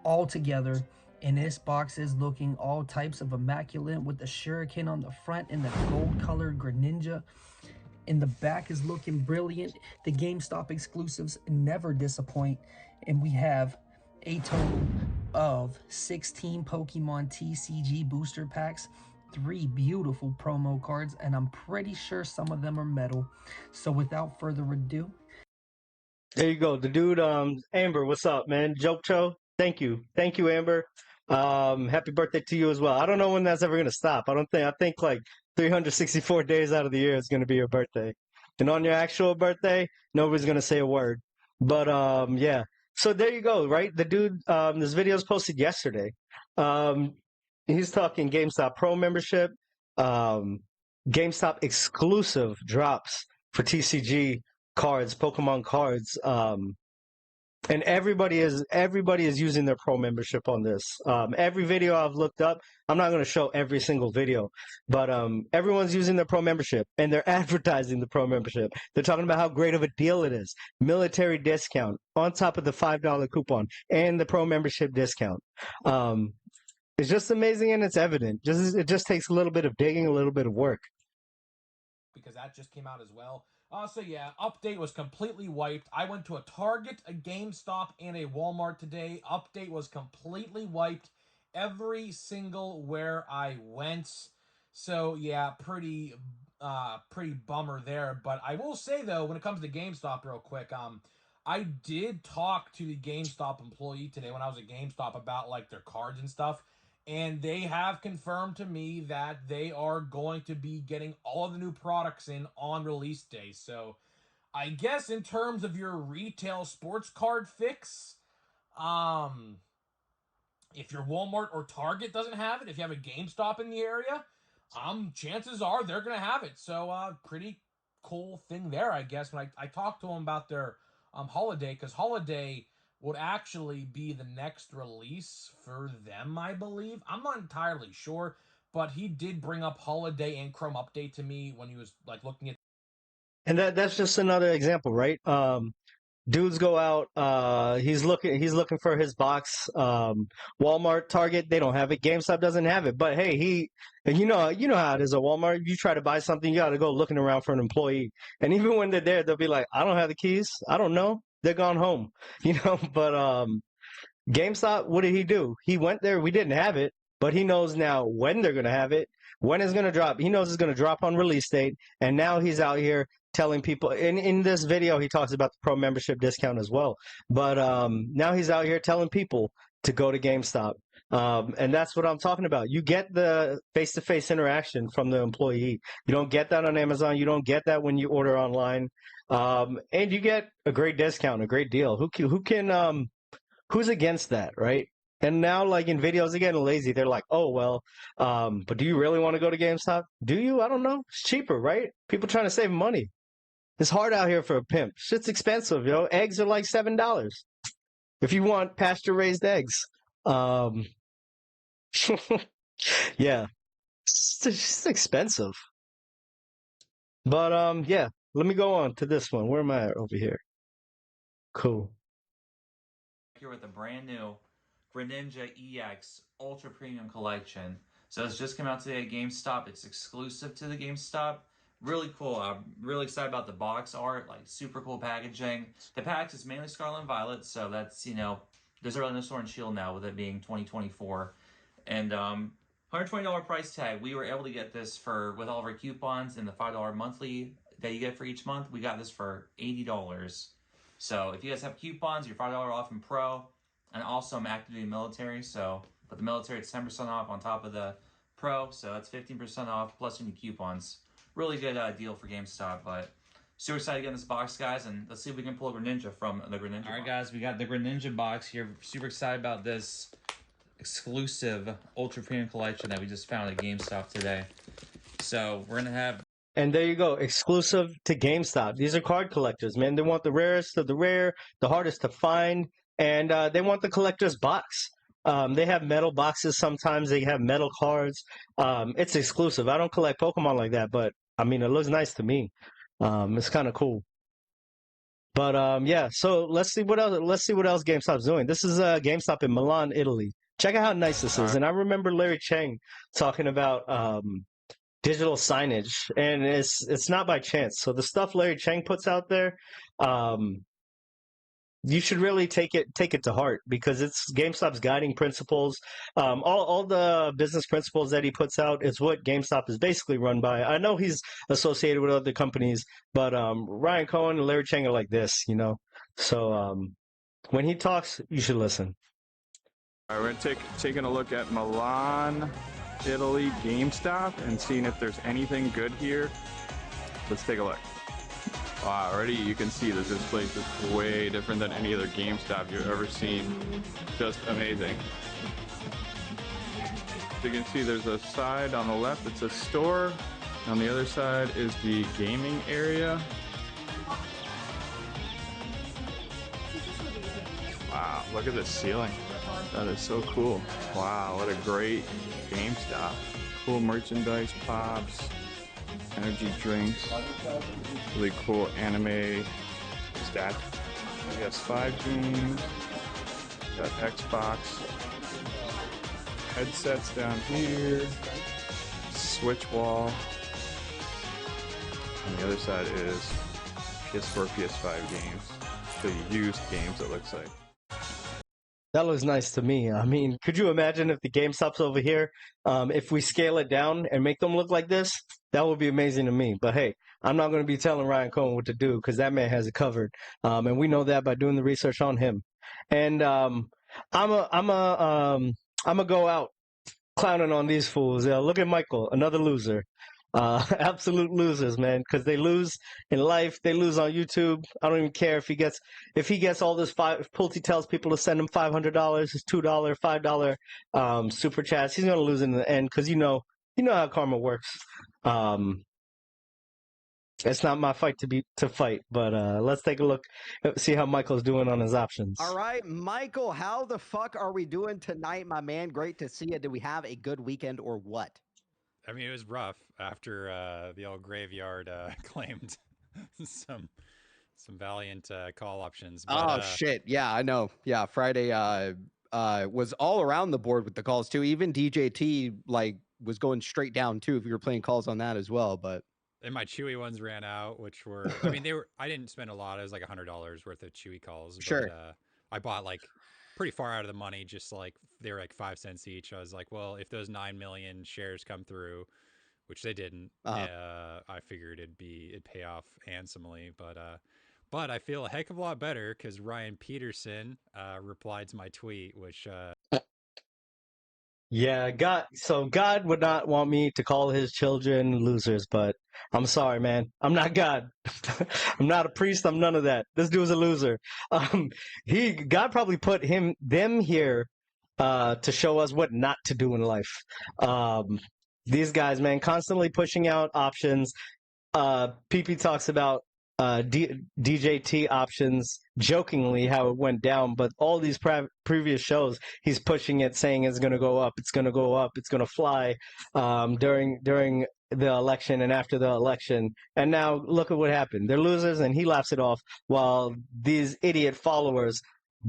altogether. And this box is looking all types of immaculate with the shuriken on the front and the gold colored Greninja. And the back is looking brilliant. The GameStop exclusives never disappoint. And we have a total of 16 Pokemon TCG booster packs, 3 beautiful promo cards, and I'm pretty sure some of them are metal. So without further ado, there you go. The dude, Amber, what's up, man? Joke Cho, thank you, Amber. Happy birthday to you as well. I don't know when that's ever gonna stop. I think like 364 days out of the year is gonna be your birthday, and on your actual birthday, nobody's gonna say a word. But yeah. So there you go, right? The dude, this video was posted yesterday. He's talking GameStop Pro membership, GameStop exclusive drops for TCG cards, Pokemon cards, and everybody is using their Pro membership on this. Every video I've looked up, I'm not going to show every single video, but everyone's using their Pro membership and they're advertising the Pro membership. They're talking about how great of a deal it is, military discount on top of the $5 coupon and the Pro membership discount. It's just amazing and it's evident. It just takes a little bit of digging, a little bit of work. Because that just came out as well. So yeah, Update was completely wiped. I went to a Target, a GameStop, and a Walmart today. Update was completely wiped every single where I went. So yeah, pretty bummer there. But I will say though, when it comes to GameStop real quick, I did talk to the GameStop employee today when I was at GameStop about like their cards and stuff. And they have confirmed to me that they are going to be getting all of the new products in on release day. So I guess in terms of your retail sports card fix, if your Walmart or Target doesn't have it, if you have a GameStop in the area, chances are they're going to have it. So pretty cool thing there, I guess. When I talked to them about their holiday, because holiday would actually be the next release for them, I believe. I'm not entirely sure, but he did bring up Holiday and Chrome Update to me when he was like looking at. And that's just another example, right? Dudes go out, he's looking for his box. Walmart, Target, they don't have it. GameStop doesn't have it. But hey, you know how it is at Walmart. You try to buy something, you got to go looking around for an employee. And even when they're there, they'll be like, I don't have the keys. I don't know. They're gone home, but GameStop, what did he do? He went there. We didn't have it, but he knows now when they're going to have it, when it's going to drop. He knows it's going to drop on release date. And now he's out here telling people. In this video, he talks about the Pro membership discount as well. But now he's out here telling people to go to GameStop. And that's what I'm talking about. You get the face-to-face interaction from the employee. You don't get that on Amazon. You don't get that when you order online. And you get a great discount, a great deal. Who's against that, right? And now, like in videos, they're getting lazy. They're like, oh, well, but do you really want to go to GameStop? Do you? I don't know. It's cheaper, right? People trying to save money. It's hard out here for a pimp. Shit's expensive, yo. Eggs are like $7 if you want pasture-raised eggs. Yeah, it's just expensive. But yeah, let me go on to this one. Where am I at over here? Cool. Here with a brand new Greninja EX Ultra Premium Collection. So it's just come out today at GameStop. It's exclusive to the GameStop. Really cool. I'm really excited about the box art, like super cool packaging. The packs is mainly Scarlet and Violet, so that's, there's really no Sword and Shield now with it being 2024. And $120 price tag. We were able to get this with all of our coupons and the $5 monthly that you get for each month. We got this for $80. So if you guys have coupons, you're $5 off in Pro, and also I'm active duty military, so But the military, it's 10% off on top of the Pro, so that's 15% off plus any coupons. Really good deal for GameStop, but super excited to get in this box, guys, and let's see if we can pull a Greninja from the Greninja box. All right, guys, we got the Greninja box here. Super excited about this exclusive Ultra Premium Collection that we just found at GameStop today. So we're going to have... And there you go, exclusive to GameStop. These are card collectors, man. They want the rarest of the rare, the hardest to find, and they want the collector's box. They have metal boxes sometimes. They have metal cards. It's exclusive. I don't collect Pokemon like that, but, I mean, it looks nice to me. It's kind of cool. But, yeah, so let's see what else GameStop's doing. This is GameStop in Milan, Italy. Check out how nice this is. And I remember Larry Chang talking about digital signage, and it's not by chance. So the stuff Larry Chang puts out there, you should really take it to heart, because it's GameStop's guiding principles. All the business principles that he puts out is what GameStop is basically run by. I know he's associated with other companies, but Ryan Cohen and Larry Chang are like this, you know. So when he talks, you should listen. All right, we're taking a look at Milan, Italy GameStop and seeing if there's anything good here. Let's take a look. Wow, already you can see that this place is way different than any other GameStop you've ever seen. Just amazing. So you can see there's a side on the left that's a store. On the other side is the gaming area. Wow, look at the ceiling. That is so cool. Wow, what a great GameStop. Cool merchandise, pops, energy drinks, really cool anime stat. PS5 games, got Xbox, headsets down here, Switch wall. On the other side is PS4, PS5 games, the used games it looks like. That looks nice to me. I mean, could you imagine if the GameStop's over here, if we scale it down and make them look like this? That would be amazing to me. But hey, I'm not going to be telling Ryan Cohen what to do, because that man has it covered. And we know that by doing the research on him. And I'm a go out clowning on these fools. Look at Michael, another loser. Absolute losers, man, because they lose in life. They lose on YouTube. I don't even care if he gets all this Pulte tells people to send him $500, his $2, $5 super chats. He's gonna lose in the end, because you know how karma works. It's not my fight to fight, but let's take a look, see how Michael's doing on his options. All right, Michael, how the fuck are we doing tonight, my man? Great to see you. Did we have a good weekend or what? I mean, it was rough after the old graveyard claimed some valiant call options. But, shit. Yeah, I know. Yeah, Friday was all around the board with the calls too. Even DJT was going straight down too if you were playing calls on that as well. But and my Chewy ones ran out, which were I mean I didn't spend a lot. It was like $100 worth of Chewy calls. Sure. But, I bought pretty far out of the money, just they were 5 cents each. I was like, well, if those 9 million shares come through, which they didn't, I figured it'd pay off handsomely. But I feel a heck of a lot better because Ryan Peterson replied to my tweet, which yeah, God would not want me to call his children losers, but I'm sorry, man. I'm not God. I'm not a priest. I'm none of that. This dude's a loser. God probably put them here to show us what not to do in life. These guys, man, constantly pushing out options. PP talks about DJT options jokingly how it went down, but all these previous shows he's pushing it, saying it's going to go up, it's going to go up, it's going to fly during the election and after the election. And now look at what happened. They're losers, and he laughs it off while these idiot followers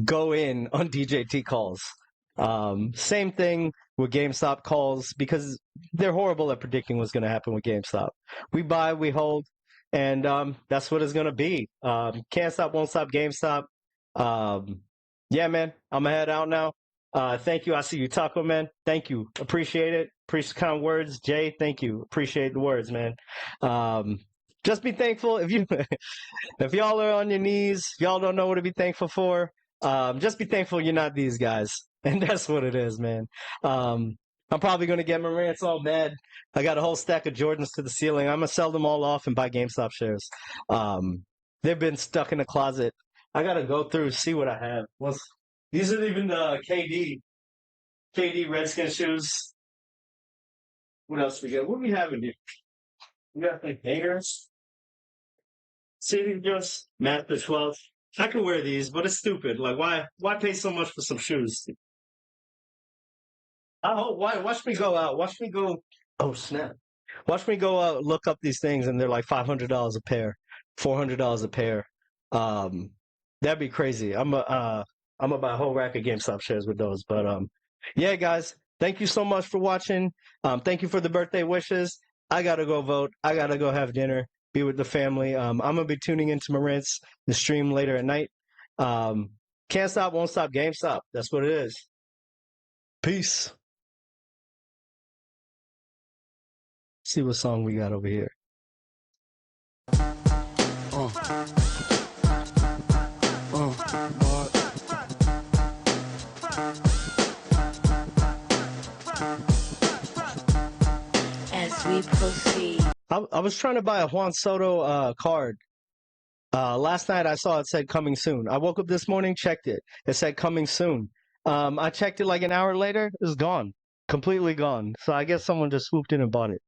go in on DJT calls. Same thing with GameStop calls, because they're horrible at predicting what's going to happen with GameStop. We buy, we hold, and that's what it's going to be. Can't stop, won't stop GameStop. Yeah, man, I'm going to head out now. Thank you. I see you, Taco Man. Thank you. Appreciate it. Appreciate the kind words. Jay, thank you. Appreciate the words, man. Just be thankful. If y'all are on your knees, y'all don't know what to be thankful for, just be thankful you're not these guys. And that's what it is, man. I'm probably going to get Morant's all mad. I got a whole stack of Jordans to the ceiling. I'm going to sell them all off and buy GameStop shares. They've been stuck in a closet. I got to go through, see what I have. These are even the KD Redskin shoes. What else we got? What do we have in here? We got like hangers. See, these just Master 12. I could wear these, but it's stupid. Like, why pay so much for some shoes? Watch me go out. Watch me go. Oh, snap. Watch me go out, look up these things, and they're like $500 a pair, $400 a pair. That'd be crazy. I'm gonna buy a whole rack of GameStop shares with those. But yeah, guys, thank you so much for watching. Thank you for the birthday wishes. I gotta go vote. I gotta go have dinner, be with the family. I'm gonna be tuning into Marant's the stream later at night. Can't stop, won't stop, GameStop. That's what it is. Peace. See what song we got over here. As we proceed. I was trying to buy a Juan Soto card. Last night I saw it said coming soon. I woke up this morning, checked it. It said coming soon. I checked it like an hour later. It was gone. Completely gone. So I guess someone just swooped in and bought it.